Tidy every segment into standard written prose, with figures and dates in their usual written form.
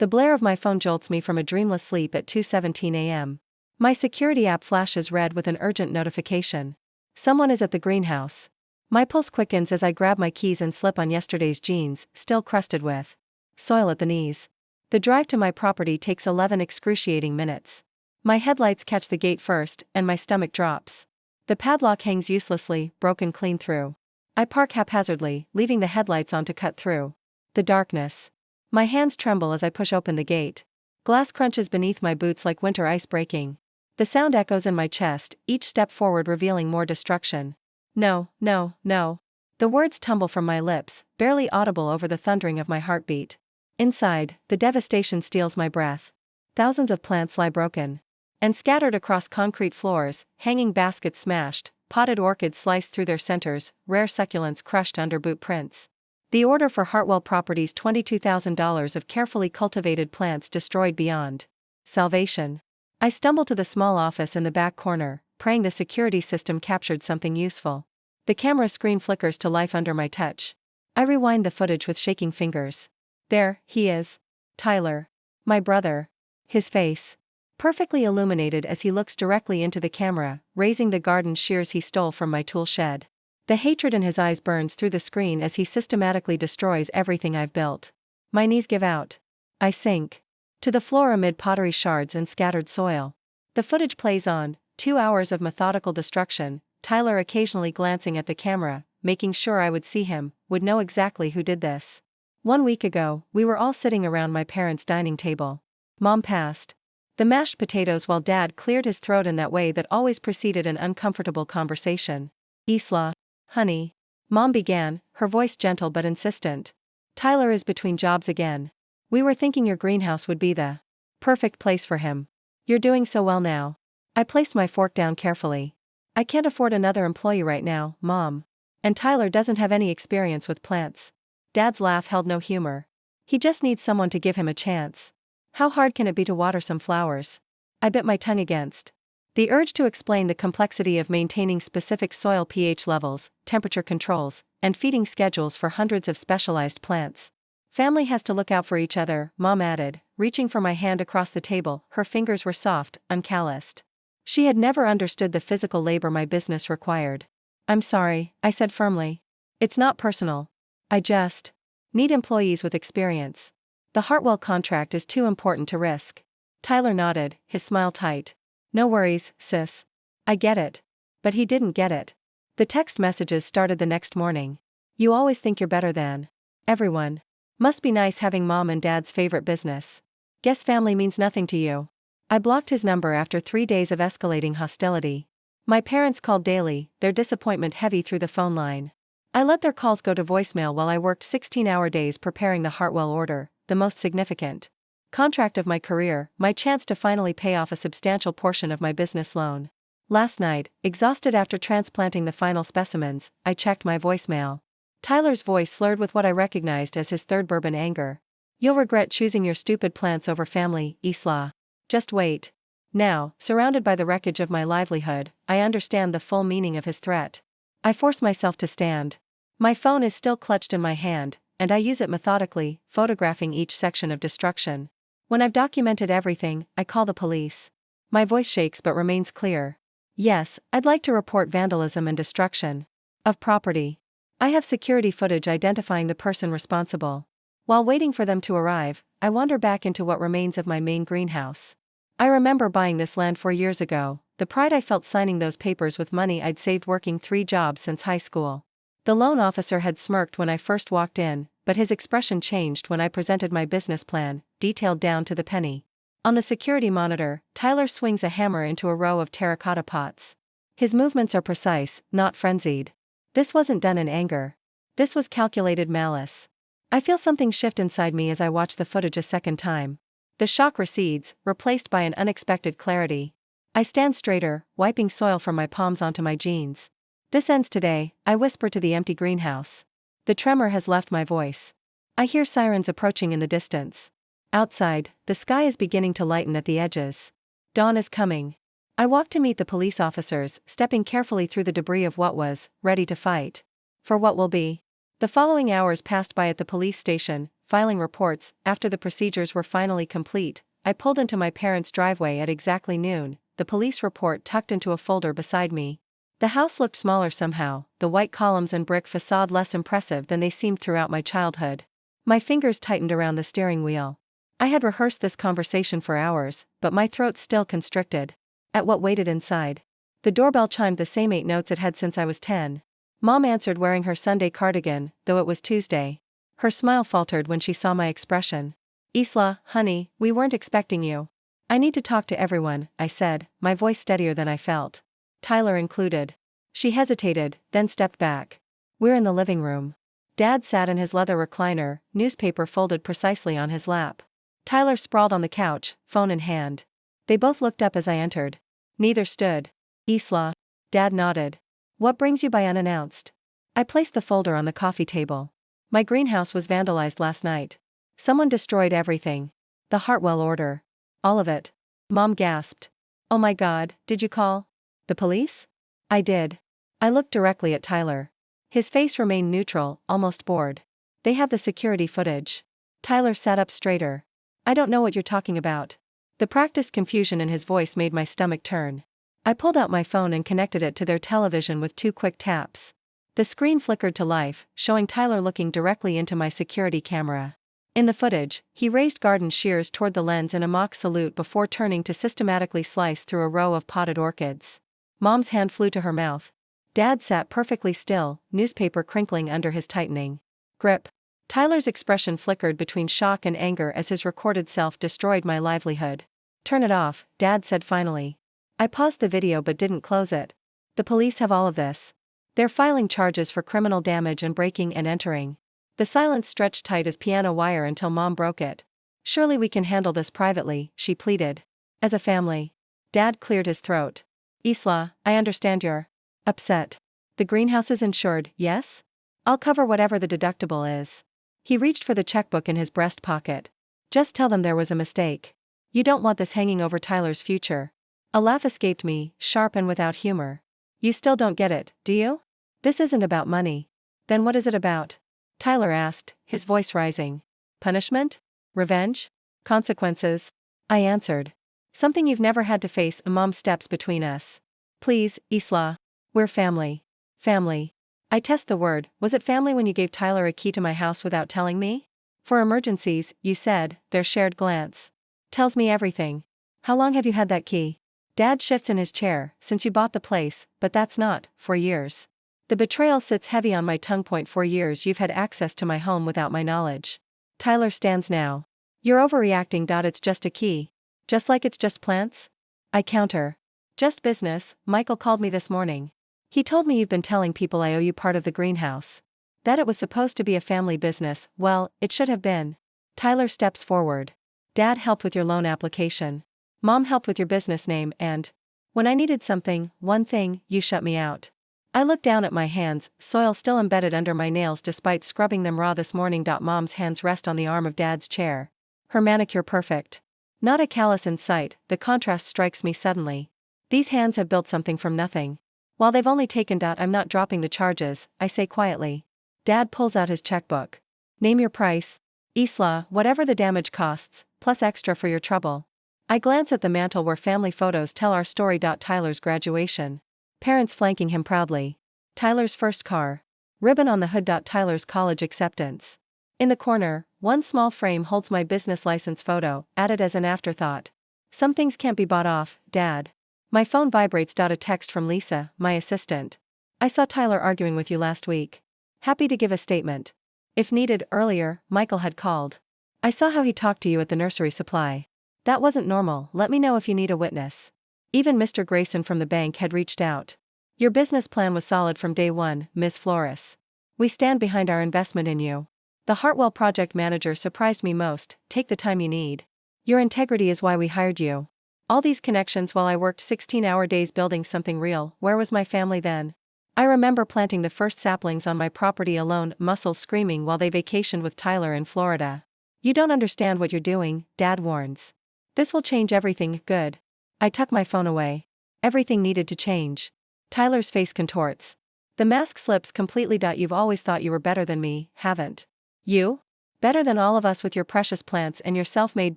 The blare of my phone jolts me from a dreamless sleep at 2:17 a.m. My security app flashes red with an urgent notification. Someone is at the greenhouse. My pulse quickens as I grab my keys and slip on yesterday's jeans, still crusted with soil at the knees. The drive to my property takes 11 excruciating minutes. My headlights catch the gate first, and my stomach drops. The padlock hangs uselessly, broken clean through. I park haphazardly, leaving the headlights on to cut through the darkness. My hands tremble as I push open the gate. Glass crunches beneath my boots like winter ice breaking. The sound echoes in my chest, each step forward revealing more destruction. No, no, no. The words tumble from my lips, barely audible over the thundering of my heartbeat. Inside, the devastation steals my breath. Thousands of plants lie broken and scattered across concrete floors, hanging baskets smashed, potted orchids sliced through their centers, rare succulents crushed under boot prints. The order for Hartwell Properties' $22,000 of carefully cultivated plants destroyed beyond salvation. I stumble to the small office in the back corner, praying the security system captured something useful. The camera screen flickers to life under my touch. I rewind the footage with shaking fingers. There, he is. Tyler. My brother. His face perfectly illuminated as he looks directly into the camera, raising the garden shears he stole from my tool shed. The hatred in his eyes burns through the screen as he systematically destroys everything I've built. My knees give out. I sink to the floor amid pottery shards and scattered soil. The footage plays on, 2 hours of methodical destruction, Tyler occasionally glancing at the camera, making sure I would see him, would know exactly who did this. 1 week ago, we were all sitting around my parents' dining table. Mom passed the mashed potatoes while Dad cleared his throat in that way that always preceded an uncomfortable conversation. Isla. Honey. Mom began, her voice gentle but insistent. Tyler is between jobs again. We were thinking your greenhouse would be the perfect place for him. You're doing so well now. I placed my fork down carefully. I can't afford another employee right now, Mom. And Tyler doesn't have any experience with plants. Dad's laugh held no humor. He just needs someone to give him a chance. How hard can it be to water some flowers? I bit my tongue against the urge to explain the complexity of maintaining specific soil pH levels, temperature controls, and feeding schedules for hundreds of specialized plants. Family has to look out for each other, Mom added, reaching for my hand across the table. Her fingers were soft, uncalloused. She had never understood the physical labor my business required. I'm sorry, I said firmly. It's not personal. I just need employees with experience. The Hartwell contract is too important to risk. Tyler nodded, his smile tight. No worries, sis. I get it. But he didn't get it. The text messages started the next morning. You always think you're better than everyone. Must be nice having Mom and Dad's favorite business. Guess family means nothing to you. I blocked his number after 3 days of escalating hostility. My parents called daily, their disappointment heavy through the phone line. I let their calls go to voicemail while I worked 16-hour days preparing the Hartwell order, the most significant contract of my career, my chance to finally pay off a substantial portion of my business loan. Last night, exhausted after transplanting the final specimens, I checked my voicemail. Tyler's voice slurred with what I recognized as his third bourbon anger. You'll regret choosing your stupid plants over family, Isla. Just wait. Now, surrounded by the wreckage of my livelihood, I understand the full meaning of his threat. I force myself to stand. My phone is still clutched in my hand, and I use it methodically, photographing each section of destruction. When I've documented everything, I call the police. My voice shakes but remains clear. Yes, I'd like to report vandalism and destruction of property. I have security footage identifying the person responsible. While waiting for them to arrive, I wander back into what remains of my main greenhouse. I remember buying this land 4 years ago, the pride I felt signing those papers with money I'd saved working 3 jobs since high school. The loan officer had smirked when I first walked in, but his expression changed when I presented my business plan, detailed down to the penny. On the security monitor, Tyler swings a hammer into a row of terracotta pots. His movements are precise, not frenzied. This wasn't done in anger. This was calculated malice. I feel something shift inside me as I watch the footage a second time. The shock recedes, replaced by an unexpected clarity. I stand straighter, wiping soil from my palms onto my jeans. This ends today, I whisper to the empty greenhouse. The tremor has left my voice. I hear sirens approaching in the distance. Outside, the sky is beginning to lighten at the edges. Dawn is coming. I walk to meet the police officers, stepping carefully through the debris of what was, ready to fight for what will be. The following hours passed by at the police station, filing reports. After the procedures were finally complete, I pulled into my parents' driveway at exactly noon, the police report tucked into a folder beside me. The house looked smaller somehow, the white columns and brick facade less impressive than they seemed throughout my childhood. My fingers tightened around the steering wheel. I had rehearsed this conversation for hours, but my throat still constricted. At what waited inside. The doorbell chimed the same 8 notes it had since I was 10. Mom answered wearing her Sunday cardigan, though it was Tuesday. Her smile faltered when she saw my expression. "Isla, honey, we weren't expecting you." "I need to talk to everyone," I said, my voice steadier than I felt. "Tyler included." She hesitated, then stepped back. "We're in the living room." Dad sat in his leather recliner, newspaper folded precisely on his lap. Tyler sprawled on the couch, phone in hand. They both looked up as I entered. Neither stood. "Isla." Dad nodded. "What brings you by unannounced?" I placed the folder on the coffee table. "My greenhouse was vandalized last night. Someone destroyed everything. The Hartwell order. All of it." Mom gasped. "Oh my God, did you call the police?" "I did." I looked directly at Tyler. His face remained neutral, almost bored. "They have the security footage." Tyler sat up straighter. "I don't know what you're talking about." The practiced confusion in his voice made my stomach turn. I pulled out my phone and connected it to their television with 2 quick taps. The screen flickered to life, showing Tyler looking directly into my security camera. In the footage, he raised garden shears toward the lens in a mock salute before turning to systematically slice through a row of potted orchids. Mom's hand flew to her mouth. Dad sat perfectly still, newspaper crinkling under his tightening grip. Tyler's expression flickered between shock and anger as his recorded self destroyed my livelihood. "Turn it off," Dad said finally. I paused the video but didn't close it. "The police have all of this. They're filing charges for criminal damage and breaking and entering." The silence stretched tight as piano wire until Mom broke it. "Surely we can handle this privately," she pleaded. "As a family." Dad cleared his throat. "Isla, I understand you're upset. The greenhouse is insured, yes? I'll cover whatever the deductible is." He reached for the checkbook in his breast pocket. "Just tell them there was a mistake. You don't want this hanging over Tyler's future." A laugh escaped me, sharp and without humor. "You still don't get it, do you? This isn't about money." "Then what is it about?" Tyler asked, his voice rising. "Punishment? Revenge? Consequences?" I answered. "Something you've never had to face." Mom steps between us. "Please, Isla. We're family." Family. I test the word. Was it family when you gave Tyler a key to my house without telling me? "For emergencies," you said, their shared glance. "Tells me everything. How long have you had that key?" Dad shifts in his chair. "Since you bought the place, but that's not, 4 years. The betrayal sits heavy on my tongue. 4 years you've had access to my home without my knowledge." Tyler stands now. "You're overreacting. It's just a key. Just like it's just plants?" I counter. "Just business. Michael called me this morning. He told me you've been telling people I owe you part of the greenhouse. That it was supposed to be a family business. Well, it should have been." Tyler steps forward. "Dad helped with your loan application. Mom helped with your business name and when I needed something, one thing, you shut me out." I looked down at my hands, soil still embedded under my nails despite scrubbing them raw this morning. Mom's hands rest on the arm of Dad's chair. Her manicure perfect. Not a callus in sight. The contrast strikes me suddenly. These hands have built something from nothing. "While they've only taken. I'm not dropping the charges," I say quietly. Dad pulls out his checkbook. "Name your price." "Isla, whatever the damage costs, plus extra for your trouble." I glance at the mantle where family photos tell our story. Tyler's graduation. Parents flanking him proudly. Tyler's first car. Ribbon on the hood. Tyler's college acceptance. In the corner, one small frame holds my business license photo, added as an afterthought. "Some things can't be bought off, Dad." My phone vibrates. A text from Lisa, my assistant. "I saw Tyler arguing with you last week. Happy to give a statement." If needed. Earlier, Michael had called. "I saw how he talked to you at the nursery supply. That wasn't normal. Let me know if you need a witness." Even Mr. Grayson from the bank had reached out. "Your business plan was solid from day one, Ms. Flores. We stand behind our investment in you." The Hartwell project manager surprised me most. "Take the time you need. Your integrity is why we hired you." All these connections while I worked 16-hour days building something real. Where was my family then? I remember planting the first saplings on my property alone, muscles screaming while they vacationed with Tyler in Florida. "You don't understand what you're doing," Dad warns. "This will change everything." "Good." I tuck my phone away. Everything needed to change. Tyler's face contorts. The mask slips completely. "You've always thought you were better than me, haven't you? Better than all of us with your precious plants and your self-made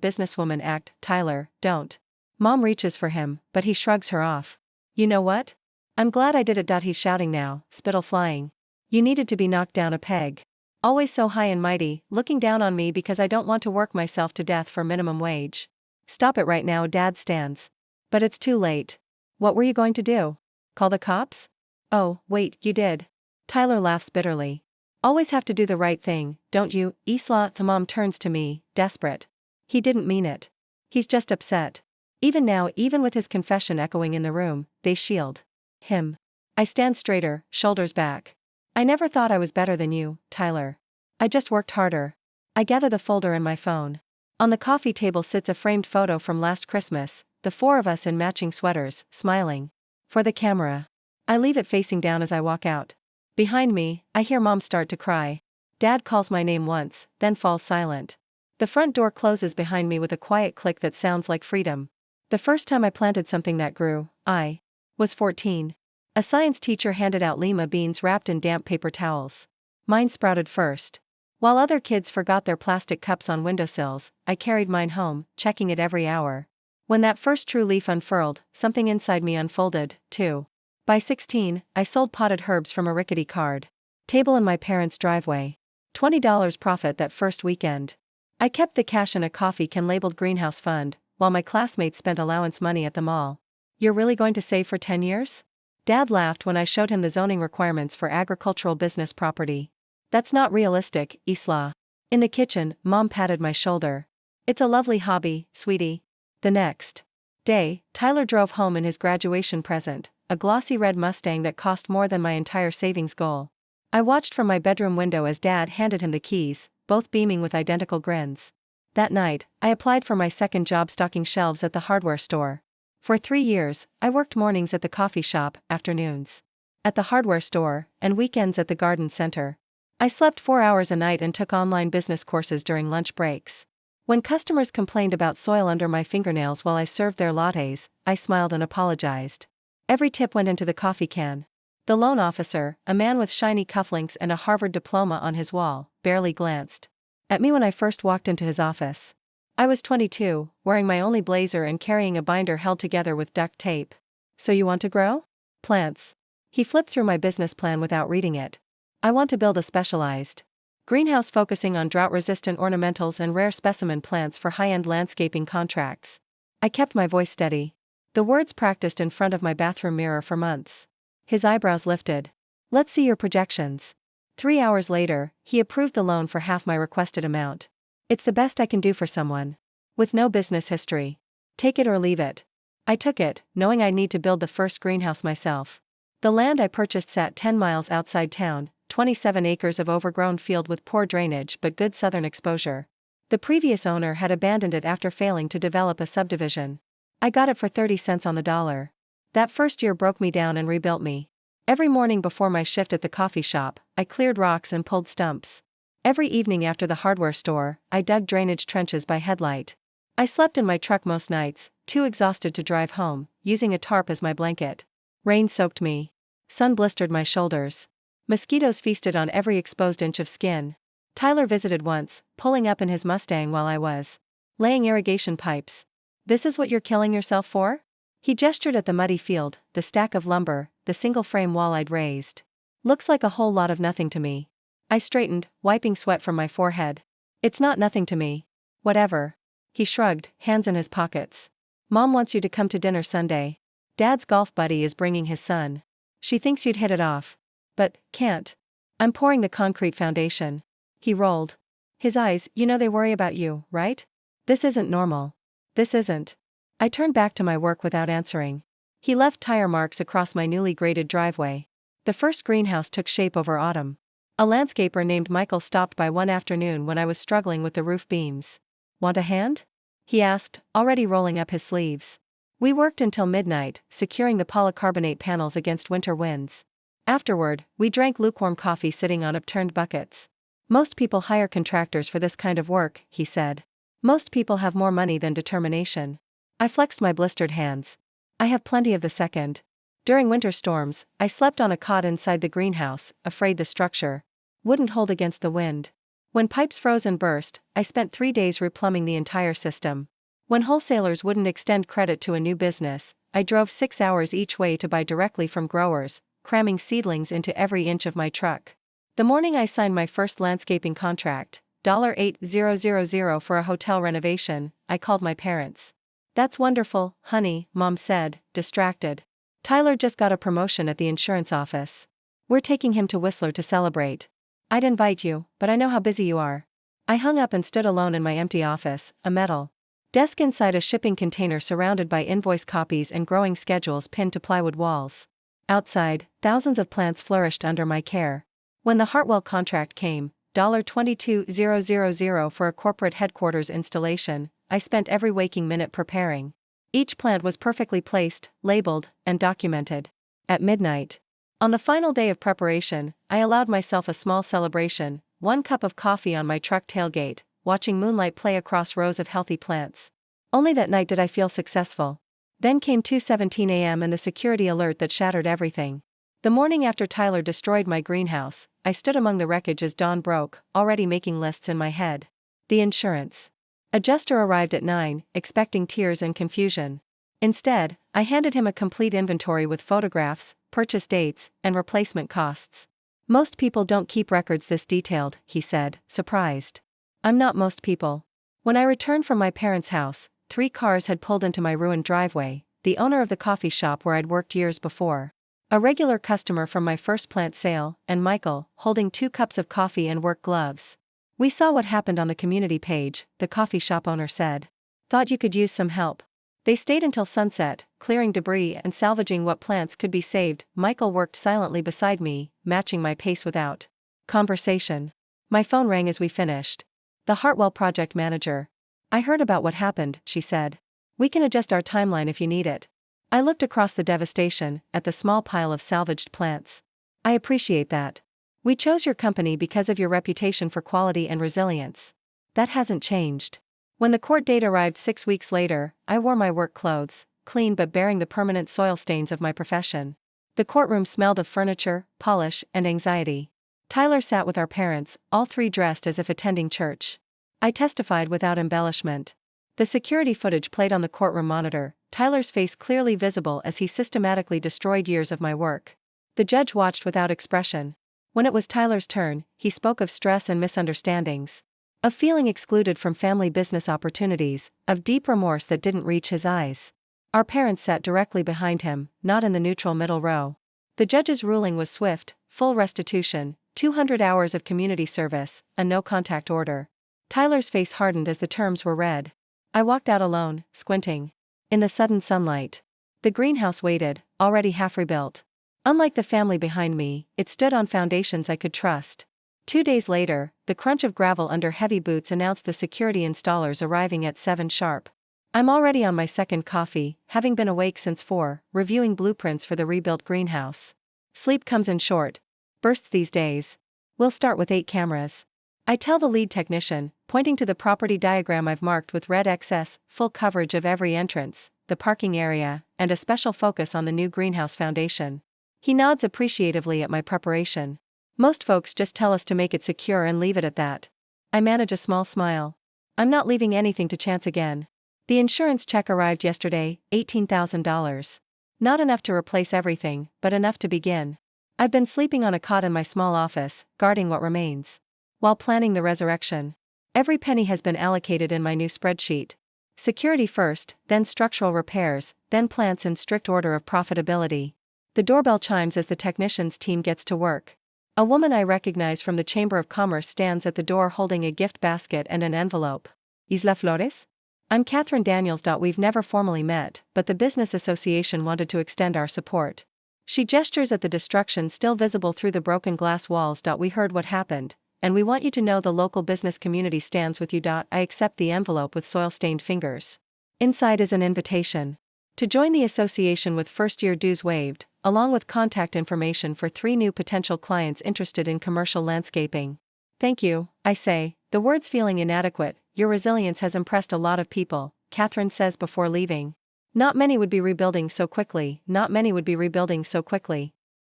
businesswoman act, Tyler, don't. Mom reaches for him, but he shrugs her off. You know what? I'm glad I did it. He's shouting now, spittle flying. You needed to be knocked down a peg. Always so high and mighty, looking down on me because I don't want to work myself to death for minimum wage. Stop it right now, Dad stands. But it's too late. What were you going to do? Call the cops? Oh, wait, you did. Tyler laughs bitterly. Always have to do the right thing, don't you, Isla? The mom turns to me, desperate. He didn't mean it. He's just upset. Even now, even with his confession echoing in the room, they shield him. I stand straighter, shoulders back. I never thought I was better than you, Tyler. I just worked harder. I gather the folder in my phone. On the coffee table sits a framed photo from last Christmas, the four of us in matching sweaters, smiling. For the camera. I leave it facing down as I walk out. Behind me, I hear Mom start to cry. Dad calls my name once, then falls silent. The front door closes behind me with a quiet click that sounds like freedom. The first time I planted something that grew, I was 14. A science teacher handed out lima beans wrapped in damp paper towels. Mine sprouted first. While other kids forgot their plastic cups on windowsills, I carried mine home, checking it every hour. When that first true leaf unfurled, something inside me unfolded, too. By 16, I sold potted herbs from a rickety card table in my parents' driveway. $20 profit that first weekend. I kept the cash in a coffee can labeled greenhouse fund, while my classmates spent allowance money at the mall. You're really going to save for 10 years? Dad laughed when I showed him the zoning requirements for agricultural business property. That's not realistic, Isla. In the kitchen, Mom patted my shoulder. It's a lovely hobby, sweetie. The next day, Tyler drove home in his graduation present, a glossy red Mustang that cost more than my entire savings goal. I watched from my bedroom window as Dad handed him the keys, both beaming with identical grins. That night, I applied for my second job stocking shelves at the hardware store. For 3 years, I worked mornings at the coffee shop, afternoons at the hardware store, and weekends at the garden center. I slept 4 hours a night and took online business courses during lunch breaks. When customers complained about soil under my fingernails while I served their lattes, I smiled and apologized. Every tip went into the coffee can. The loan officer, a man with shiny cufflinks and a Harvard diploma on his wall, barely glanced at me when I first walked into his office. I was 22, wearing my only blazer and carrying a binder held together with duct tape. So you want to grow plants? He flipped through my business plan without reading it. I want to build a specialized greenhouse focusing on drought-resistant ornamentals and rare specimen plants for high-end landscaping contracts. I kept my voice steady. The words practiced in front of my bathroom mirror for months. His eyebrows lifted. Let's see your projections. 3 hours later, he approved the loan for half my requested amount. It's the best I can do for someone with no business history. Take it or leave it. I took it, knowing I'd need to build the first greenhouse myself. The land I purchased sat 10 miles outside town, 27 acres of overgrown field with poor drainage but good southern exposure. The previous owner had abandoned it after failing to develop a subdivision. I got it for 30 cents on the dollar. That first year broke me down and rebuilt me. Every morning before my shift at the coffee shop, I cleared rocks and pulled stumps. Every evening after the hardware store, I dug drainage trenches by headlight. I slept in my truck most nights, too exhausted to drive home, using a tarp as my blanket. Rain soaked me. Sun blistered my shoulders. Mosquitoes feasted on every exposed inch of skin. Tyler visited once, pulling up in his Mustang while I was laying irrigation pipes. This is what you're killing yourself for? He gestured at the muddy field, the stack of lumber, the single-frame wall I'd raised. Looks like a whole lot of nothing to me. I straightened, wiping sweat from my forehead. It's not nothing to me. Whatever. He shrugged, hands in his pockets. Mom wants you to come to dinner Sunday. Dad's golf buddy is bringing his son. She thinks you'd hit it off. But, can't. I'm pouring the concrete foundation. He rolled his eyes. You know they worry about you, right? This isn't normal. This isn't. I turned back to my work without answering. He left tire marks across my newly graded driveway. The first greenhouse took shape over autumn. A landscaper named Michael stopped by one afternoon when I was struggling with the roof beams. Want a hand? He asked, already rolling up his sleeves. We worked until midnight, securing the polycarbonate panels against winter winds. Afterward, we drank lukewarm coffee sitting on upturned buckets. Most people hire contractors for this kind of work, he said. Most people have more money than determination. I flexed my blistered hands. I have plenty of the second. During winter storms, I slept on a cot inside the greenhouse, afraid the structure wouldn't hold against the wind. When pipes froze and burst, I spent 3 days replumbing the entire system. When wholesalers wouldn't extend credit to a new business, I drove 6 hours each way to buy directly from growers, cramming seedlings into every inch of my truck. The morning I signed my first landscaping contract, $8,000 for a hotel renovation, I called my parents. "That's wonderful, honey," Mom said, distracted. "Tyler just got a promotion at the insurance office. We're taking him to Whistler to celebrate. I'd invite you, but I know how busy you are." I hung up and stood alone in my empty office, a metal desk inside a shipping container surrounded by invoice copies and growing schedules pinned to plywood walls. Outside, thousands of plants flourished under my care. When the Hartwell contract came, $22,000 for a corporate headquarters installation, I spent every waking minute preparing. Each plant was perfectly placed, labeled, and documented. At midnight, on the final day of preparation, I allowed myself a small celebration, 1 cup of coffee on my truck tailgate, watching moonlight play across rows of healthy plants. Only that night did I feel successful. Then came 2:17 a.m. and the security alert that shattered everything. The morning after Tyler destroyed my greenhouse, I stood among the wreckage as dawn broke, already making lists in my head. The insurance adjuster arrived at 9, expecting tears and confusion. Instead, I handed him a complete inventory with photographs, purchase dates, and replacement costs. "Most people don't keep records this detailed," he said, surprised. "I'm not most people." When I returned from my parents' house, 3 cars had pulled into my ruined driveway, the owner of the coffee shop where I'd worked years before, a regular customer from my first plant sale, and Michael, holding 2 cups of coffee and work gloves. "We saw what happened on the community page," the coffee shop owner said. "Thought you could use some help." They stayed until sunset, clearing debris and salvaging what plants could be saved. Michael worked silently beside me, matching my pace without conversation. My phone rang as we finished. "The Hartwell project manager. I heard about what happened," she said. "We can adjust our timeline if you need it." I looked across the devastation, at the small pile of salvaged plants. "I appreciate that. We chose your company because of your reputation for quality and resilience. That hasn't changed." When the court date arrived 6 weeks later, I wore my work clothes, clean but bearing the permanent soil stains of my profession. The courtroom smelled of furniture, polish, and anxiety. Tyler sat with our parents, all 3 dressed as if attending church. I testified without embellishment. The security footage played on the courtroom monitor, Tyler's face clearly visible as he systematically destroyed years of my work. The judge watched without expression. When it was Tyler's turn, he spoke of stress and misunderstandings, of feeling excluded from family business opportunities, of deep remorse that didn't reach his eyes. Our parents sat directly behind him, not in the neutral middle row. The judge's ruling was swift: full restitution, 200 hours of community service, a no-contact order. Tyler's face hardened as the terms were read. I walked out alone, squinting in the sudden sunlight. The greenhouse waited, already half rebuilt. Unlike the family behind me, it stood on foundations I could trust. 2 days later, the crunch of gravel under heavy boots announced the security installers arriving at 7 sharp. I'm already on my second coffee, having been awake since 4, reviewing blueprints for the rebuilt greenhouse. Sleep comes in short bursts these days. "We'll start with 8 cameras." I tell the lead technician, pointing to the property diagram I've marked with red XS, full coverage of every entrance, the parking area, and a special focus on the new greenhouse foundation. He nods appreciatively at my preparation. Most folks just tell us to make it secure and leave it at that. I manage a small smile. I'm not leaving anything to chance again. The insurance check arrived yesterday, $18,000. Not enough to replace everything, but enough to begin. I've been sleeping on a cot in my small office, guarding what remains, while planning the resurrection. Every penny has been allocated in my new spreadsheet. Security first, then structural repairs, then plants in strict order of profitability. The doorbell chimes as the technicians team gets to work. A woman I recognize from the Chamber of Commerce stands at the door holding a gift basket and an envelope. "Isla Flores?" I'm Catherine Daniels. We've never formally met, but the business association wanted to extend our support. She gestures at the destruction still visible through the broken glass walls. "We heard what happened, and we want you to know the local business community stands with you." I accept the envelope with soil-stained fingers. Inside is an invitation to join the association with first-year dues waived, along with contact information for 3 new potential clients interested in commercial landscaping. "Thank you," I say, the words feeling inadequate. "Your resilience has impressed a lot of people," Catherine says before leaving. Not many would be rebuilding so quickly.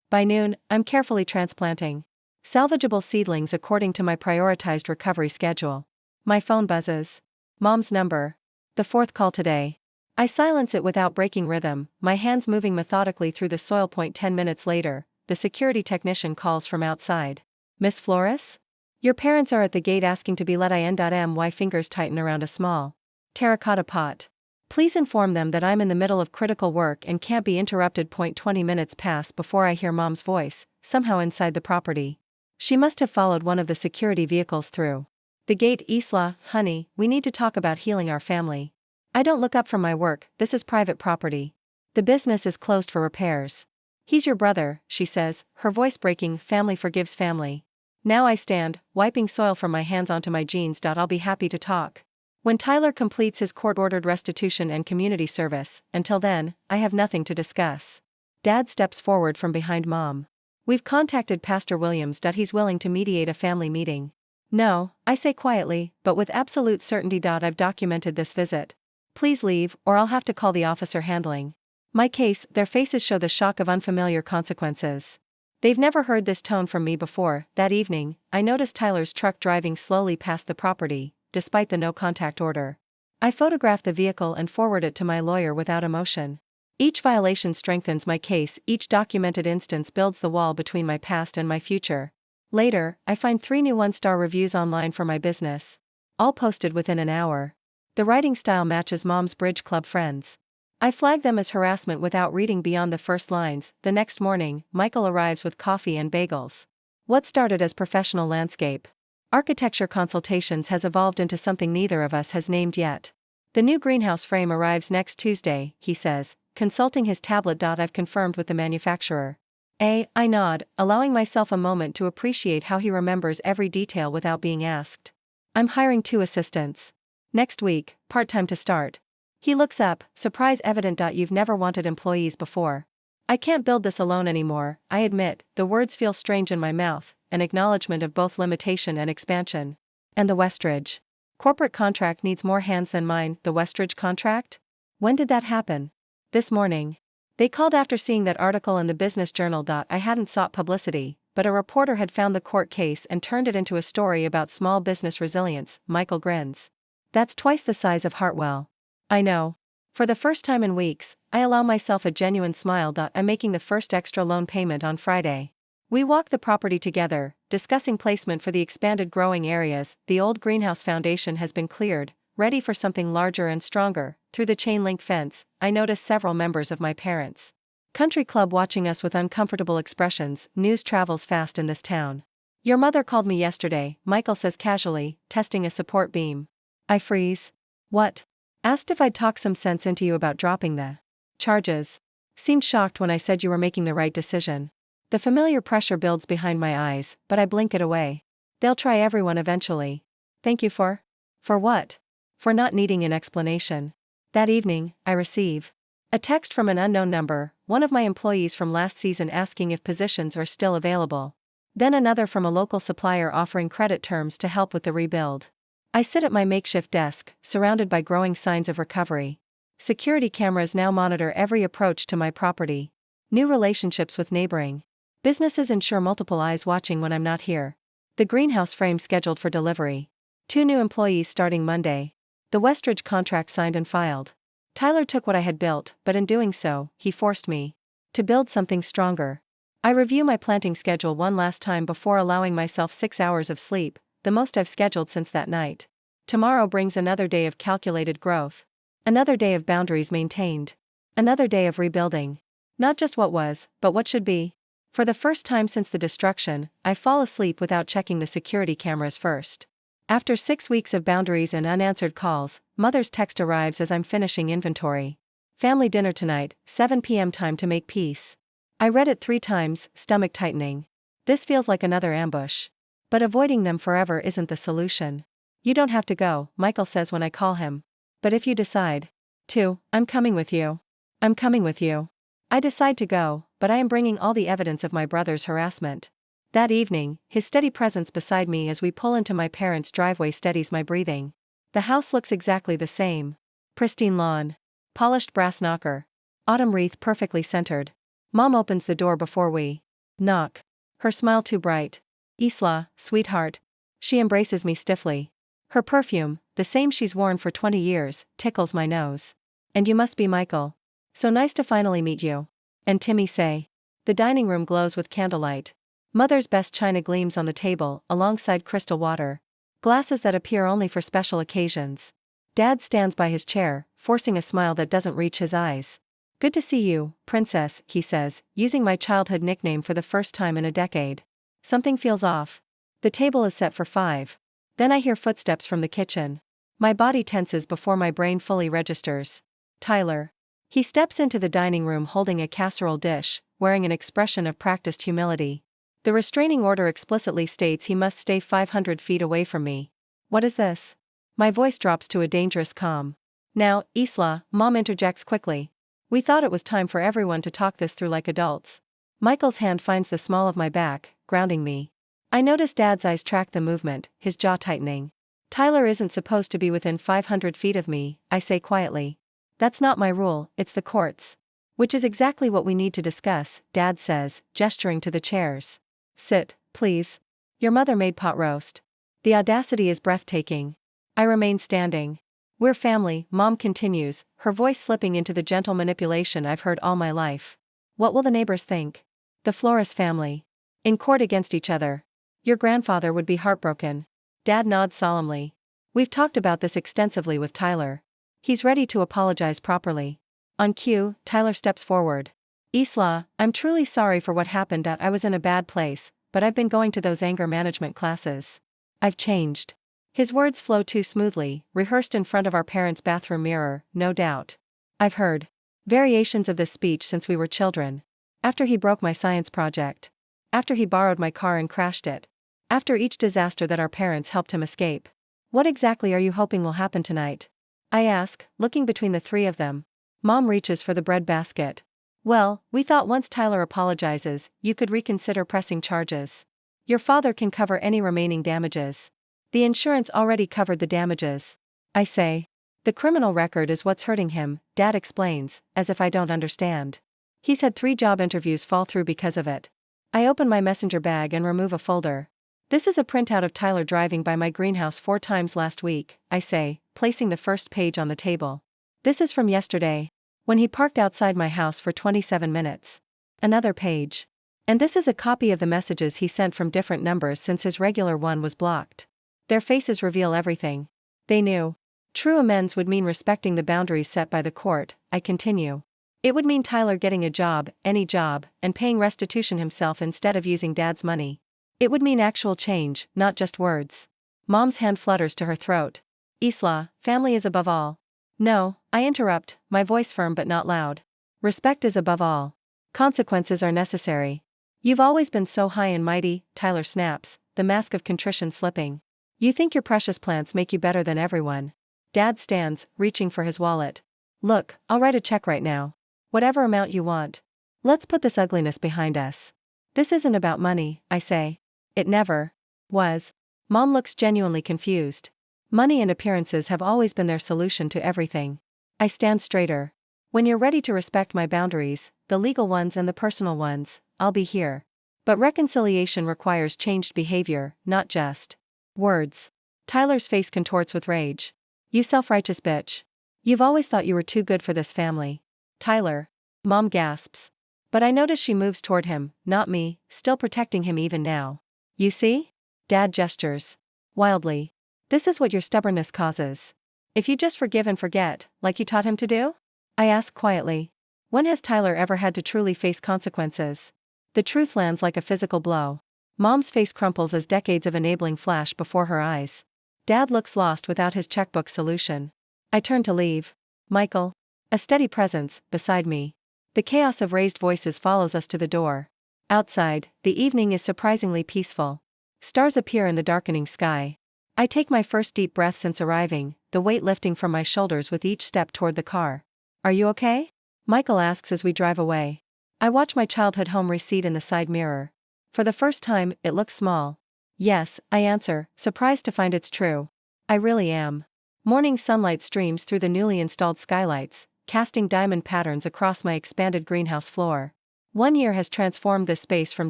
By noon, I'm carefully transplanting Salvageable seedlings according to my prioritized recovery schedule. My phone buzzes. Mom's number. The fourth call today. I silence it without breaking rhythm, my hands moving methodically through the soil. 10 minutes later, the security technician calls from outside. Miss Flores? Your parents are at the gate asking to be let in. My fingers tighten around a small terracotta pot. Please inform them that I'm in the middle of critical work and can't be interrupted. 20 minutes pass before I hear Mom's voice, somehow inside the property. She must have followed one of the security vehicles through the gate. Isla, honey, we need to talk about healing our family. I don't look up from my work, this is private property. The business is closed for repairs. He's your brother, she says, her voice breaking. Family forgives family. Now I stand, wiping soil from my hands onto my jeans. I'll be happy to talk when Tyler completes his court-ordered restitution and community service. Until then, I have nothing to discuss. Dad steps forward from behind Mom. We've contacted Pastor Williams. He's willing to mediate a family meeting. No, I say quietly, but with absolute certainty. I've documented this visit. Please leave, or I'll have to call the officer handling my case. Their faces show the shock of unfamiliar consequences. They've never heard this tone from me before. That evening, I noticed Tyler's truck driving slowly past the property, despite the no-contact order. I photograph the vehicle and forward it to my lawyer without emotion. Each violation strengthens my case, each documented instance builds the wall between my past and my future. Later, I find 3 new 1-star reviews online for my business. All posted within an hour. The writing style matches Mom's Bridge Club friends. I flag them as harassment without reading beyond the first lines. The next morning, Michael arrives with coffee and bagels. What started as professional landscape architecture consultations has evolved into something neither of us has named yet. The new greenhouse frame arrives next Tuesday, he says, consulting his tablet. I've confirmed with the manufacturer. I nod, allowing myself a moment to appreciate how he remembers every detail without being asked. I'm hiring 2 assistants. Next week, part-time to start. He looks up, surprise evident. You've never wanted employees before. I can't build this alone anymore, I admit. The words feel strange in my mouth, an acknowledgement of both limitation and expansion. And the Westridge corporate contract needs more hands than mine. The Westridge contract? When did that happen? This morning. They called after seeing that article in the Business Journal. I hadn't sought publicity, but a reporter had found the court case and turned it into a story about small business resilience. Michael grins. That's twice the size of Hartwell. I know. For the first time in weeks, I allow myself a genuine smile. I'm making the first extra loan payment on Friday. We walk the property together, discussing placement for the expanded growing areas. The old greenhouse foundation has been cleared, ready for something larger and stronger. Through the chain-link fence, I notice several members of my parents' country club watching us with uncomfortable expressions. News travels fast in this town. Your mother called me yesterday, Michael says casually, testing a support beam. I freeze. What? Asked if I'd talk some sense into you about dropping the charges. Seemed shocked when I said you were making the right decision. The familiar pressure builds behind my eyes, but I blink it away. They'll try everyone eventually. Thank you for? For what? For not needing an explanation. That evening, I receive a text from an unknown number, one of my employees from last season asking if positions are still available. Then another from a local supplier offering credit terms to help with the rebuild. I sit at my makeshift desk, surrounded by growing signs of recovery. Security cameras now monitor every approach to my property. New relationships with neighboring businesses ensure multiple eyes watching when I'm not here. The greenhouse frame scheduled for delivery. 2 new employees starting Monday. The Westridge contract signed and filed. Tyler took what I had built, but in doing so, he forced me to build something stronger. I review my planting schedule one last time before allowing myself 6 hours of sleep, the most I've scheduled since that night. Tomorrow brings another day of calculated growth. Another day of boundaries maintained. Another day of rebuilding. Not just what was, but what should be. For the first time since the destruction, I fall asleep without checking the security cameras first. After 6 weeks of boundaries and unanswered calls, Mother's text arrives as I'm finishing inventory. Family dinner tonight, 7 p.m. time to make peace. I read it 3 times, stomach tightening. This feels like another ambush. But avoiding them forever isn't the solution. You don't have to go, Michael says when I call him. But if you decide to, I'm coming with you. I'm coming with you. I decide to go, but I am bringing all the evidence of my brother's harassment. That evening, his steady presence beside me as we pull into my parents' driveway steadies my breathing. The house looks exactly the same. Pristine lawn. Polished brass knocker. Autumn wreath perfectly centered. Mom opens the door before we knock. Her smile too bright. Isla, sweetheart. She embraces me stiffly. Her perfume, the same she's worn for 20 years, tickles my nose. And you must be Michael. So nice to finally meet you. And Timmy say. The dining room glows with candlelight. Mother's best china gleams on the table, alongside crystal water. Glasses that appear only for special occasions. Dad stands by his chair, forcing a smile that doesn't reach his eyes. Good to see you, princess, he says, using my childhood nickname for the first time in a decade. Something feels off. The table is set for 5. Then I hear footsteps from the kitchen. My body tenses before my brain fully registers. Tyler. He steps into the dining room holding a casserole dish, wearing an expression of practiced humility. The restraining order explicitly states he must stay 500 feet away from me. What is this? My voice drops to a dangerous calm. Now, Isla, Mom interjects quickly. We thought it was time for everyone to talk this through like adults. Michael's hand finds the small of my back, grounding me. I notice Dad's eyes track the movement, his jaw tightening. Tyler isn't supposed to be within 500 feet of me, I say quietly. That's not my rule, it's the court's. Which is exactly what we need to discuss, Dad says, gesturing to the chairs. Sit, please. Your mother made pot roast. The audacity is breathtaking. I remain standing. We're family, Mom continues, her voice slipping into the gentle manipulation I've heard all my life. What will the neighbors think? The Flores family. In court against each other. Your grandfather would be heartbroken. Dad nods solemnly. We've talked about this extensively with Tyler. He's ready to apologize properly. On cue, Tyler steps forward. Isla, I'm truly sorry for what happened. I was in a bad place, but I've been going to those anger management classes. I've changed. His words flow too smoothly, rehearsed in front of our parents' bathroom mirror, no doubt. I've heard variations of this speech since we were children. After he broke my science project. After he borrowed my car and crashed it. After each disaster that our parents helped him escape. What exactly are you hoping will happen tonight? I ask, looking between the 3 of them. Mom reaches for the bread basket. Well, we thought once Tyler apologizes, you could reconsider pressing charges. Your father can cover any remaining damages. The insurance already covered the damages. I say. The criminal record is what's hurting him, Dad explains, as if I don't understand. He's had 3 job interviews fall through because of it. I open my messenger bag and remove a folder. This is a printout of Tyler driving by my greenhouse 4 times last week, I say, placing the first page on the table. This is from yesterday, when he parked outside my house for 27 minutes. Another page. And this is a copy of the messages he sent from different numbers since his regular one was blocked. Their faces reveal everything. They knew. True amends would mean respecting the boundaries set by the court, I continue. It would mean Tyler getting a job, any job, and paying restitution himself instead of using Dad's money. It would mean actual change, not just words. Mom's hand flutters to her throat. Isla, family is above all. No, I interrupt, my voice firm but not loud. Respect is above all. Consequences are necessary. You've always been so high and mighty, Tyler snaps, the mask of contrition slipping. You think your precious plants make you better than everyone. Dad stands, reaching for his wallet. Look, I'll write a check right now. Whatever amount you want. Let's put this ugliness behind us. This isn't about money, I say. It never was. Mom looks genuinely confused. Money and appearances have always been their solution to everything. I stand straighter. When you're ready to respect my boundaries, the legal ones and the personal ones, I'll be here. But reconciliation requires changed behavior, not just words. Tyler's face contorts with rage. You self-righteous bitch. You've always thought you were too good for this family. Tyler. Mom gasps. But I notice she moves toward him, not me, still protecting him even now. You see? Dad gestures. Wildly. This is what your stubbornness causes. If you just forgive and forget, like you taught him to do? I ask quietly. When has Tyler ever had to truly face consequences? The truth lands like a physical blow. Mom's face crumples as decades of enabling flash before her eyes. Dad looks lost without his checkbook solution. I turn to leave. Michael. A steady presence, beside me. The chaos of raised voices follows us to the door. Outside, the evening is surprisingly peaceful. Stars appear in the darkening sky. I take my first deep breath since arriving, the weight lifting from my shoulders with each step toward the car. Are you okay? Michael asks as we drive away. I watch my childhood home recede in the side mirror. For the first time, it looks small. Yes, I answer, surprised to find it's true. I really am. Morning sunlight streams through the newly installed skylights, casting diamond patterns across my expanded greenhouse floor. 1 year has transformed this space from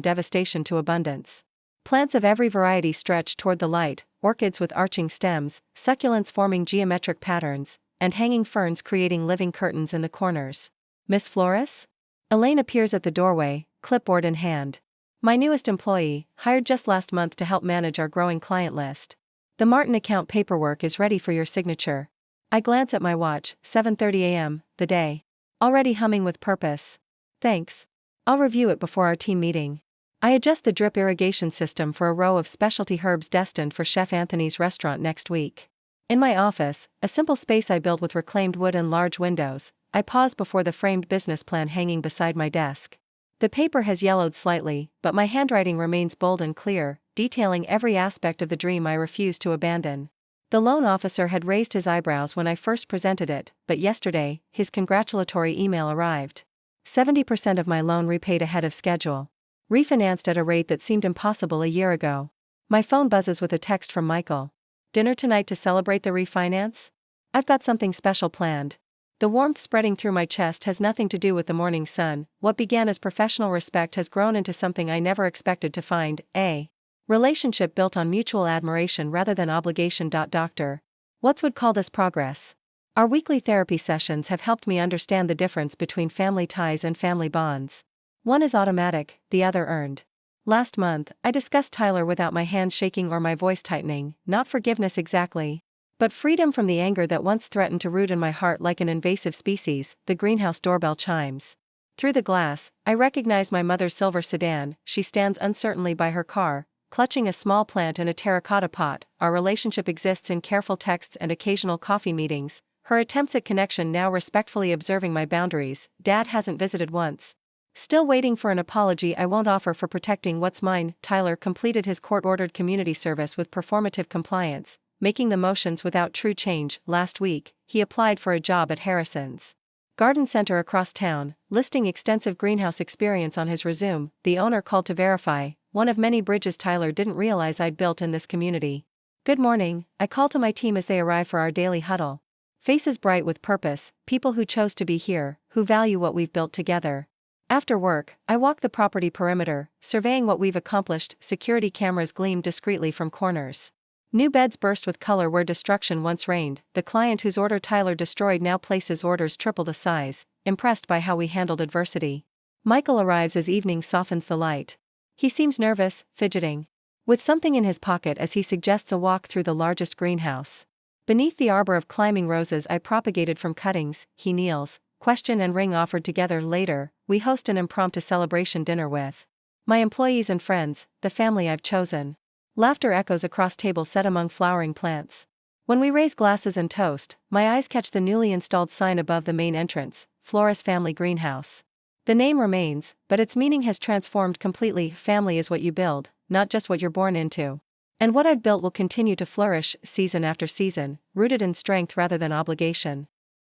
devastation to abundance. Plants of every variety stretch toward the light, orchids with arching stems, succulents forming geometric patterns, and hanging ferns creating living curtains in the corners. Miss Flores? Elaine appears at the doorway, clipboard in hand. My newest employee, hired just last month to help manage our growing client list. The Martin account paperwork is ready for your signature. I glance at my watch, 7:30 a.m., the day. Already humming with purpose. Thanks. I'll review it before our team meeting. I adjust the drip irrigation system for a row of specialty herbs destined for Chef Anthony's restaurant next week. In my office, a simple space I built with reclaimed wood and large windows, I pause before the framed business plan hanging beside my desk. The paper has yellowed slightly, but my handwriting remains bold and clear, detailing every aspect of the dream I refuse to abandon. The loan officer had raised his eyebrows when I first presented it, but yesterday, his congratulatory email arrived. 70% of my loan repaid ahead of schedule. Refinanced at a rate that seemed impossible a year ago. My phone buzzes with a text from Michael. Dinner tonight to celebrate the refinance? I've got something special planned. The warmth spreading through my chest has nothing to do with the morning sun. What began as professional respect has grown into something I never expected to find, a relationship built on mutual admiration rather than obligation. Doctor Watts would call this progress. Our weekly therapy sessions have helped me understand the difference between family ties and family bonds. One is automatic, the other earned. Last month, I discussed Tyler without my hands shaking or my voice tightening, not forgiveness exactly, but freedom from the anger that once threatened to root in my heart like an invasive species. The greenhouse doorbell chimes. Through the glass, I recognize my mother's silver sedan. She stands uncertainly by her car, clutching a small plant in a terracotta pot. Our relationship exists in careful texts and occasional coffee meetings, her attempts at connection now respectfully observing my boundaries. Dad hasn't visited once. Still waiting for an apology I won't offer for protecting what's mine. Tyler completed his court-ordered community service with performative compliance, making the motions without true change. Last week, he applied for a job at Harrison's garden center across town, listing extensive greenhouse experience on his resume. The owner called to verify, one of many bridges Tyler didn't realize I'd built in this community. Good morning, I call to my team as they arrive for our daily huddle. Faces bright with purpose, people who chose to be here, who value what we've built together. After work, I walk the property perimeter, surveying what we've accomplished. Security cameras gleam discreetly from corners. New beds burst with color where destruction once reigned. The client whose order Tyler destroyed now places orders triple the size, impressed by how we handled adversity. Michael arrives as evening softens the light. He seems nervous, fidgeting, with something in his pocket as he suggests a walk through the largest greenhouse. Beneath the arbor of climbing roses I propagated from cuttings, he kneels. Question and ring offered together. Later, we host an impromptu celebration dinner with my employees and friends, the family I've chosen. Laughter echoes across tables set among flowering plants. When we raise glasses and toast, my eyes catch the newly installed sign above the main entrance, Flores Family Greenhouse. The name remains, but its meaning has transformed completely. Family is what you build, not just what you're born into. And what I've built will continue to flourish, season after season, rooted in strength rather than obligation.